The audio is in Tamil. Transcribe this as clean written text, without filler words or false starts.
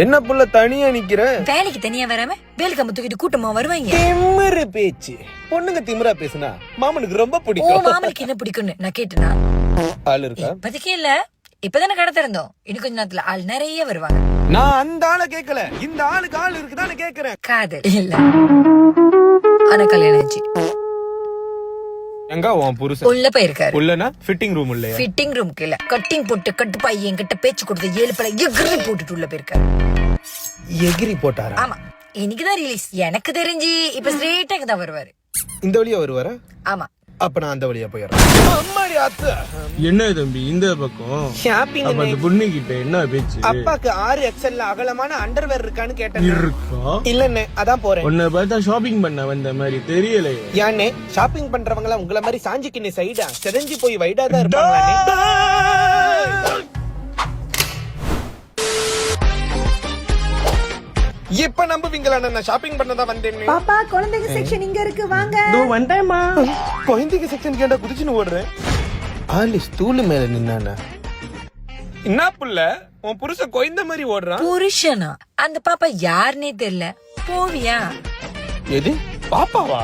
என்ன புள்ள தனியா நிக்கிற? வேலைக்கு தனியா வராம வேலைக்கு தூக்கிட்டு கூட்டமா வருவாங்க. திமிரு பேச்சு. பொண்ணுங்க திமிரா பேசுனா மாமனுக்கு ரொம்ப ஓ பிடிக்கும். மாமனுக்கு என்ன பிடிக்கும்னு நான் கேட்டேனா? ஆள் இருக்கா? இப்போதைக்கு இல்ல, இப்பதானே கடை திறந்தோம். இன்னும் கொஞ்ச நேரத்துல ஆள் நிறைய வருவாங்க. நான் அந்த ஆளை கேட்கல, இந்த ஆளுக்கு ஆள் இருக்குதான்னு கேக்குறேன். காதல் இல்ல, ஆனா கல்யாணம் ஆச்சு. எங்க உன் புருஷன் உள்ள போயிருக்காரு. உள்ளனா ஃபிட்டிங் ரூம் இல்லையா? ஃபிட்டிங் ரூம்க்கு இல்ல, கட்டிங் போட்டு கட்டு பையன் கிட்ட பேச்சு கொடுத்து 7 பல எகிரி போட்டுட்டு உள்ள போயிருக்காரு. எகிரி போட்டாரா? ஆமா, இன்னைக்குதான் ரிலீஸ். எனக்கு தெரிஞ்சு இப்ப ஸ்ட்ரெயிட்டா தான் வருவாரு. இந்த வழியா வருவாரா? ஆமா. அப்ப நான் அந்த வழியா போயிடுறேன். அம்மாடி அத்தை. என்ன தம்பி இந்த பக்கம்? ஷாப்பிங். அப்ப அந்த பொண்ணு கிட்ட என்ன பேச்சு? அப்பாக்கு 6XL அகலமான அண்டர்வேர் இருக்கான்னு கேட்டேன். இருக்கா? இல்லன்னு அதான் போறேன். உன்னை பார்த்தா ஷாப்பிங் பண்ண வந்த மாதிரி தெரியலையே. யானே ஷாப்பிங் பண்றவங்க எல்லாம் உங்கள மாதிரி சாஞ்சிக்கின்னு சைடா செதஞ்சு போய் வைடா தான் இருப்பாங்க. இப்ப நம்புவீங்களா நான் ஷாப்பிங் பண்ணதா வந்தேன்? பாப்பா குழந்தைங்க செக்ஷன் இங்க இருக்கு, வாங்க. வந்தேமா. குழந்தைங்க செக்ஷன் கேட்டா குதிச்சுன்னு ஓடுறேன். ஆளு ஸ்டூல் மேல நின்னானா? என்ன புள்ள உன் புருஷன் கொய்ந்த மாதிரி ஓடுறான்? புருஷனா? அந்த பாப்பா யாருன்னே தெரியல. போவியா? எது பாப்பாவா?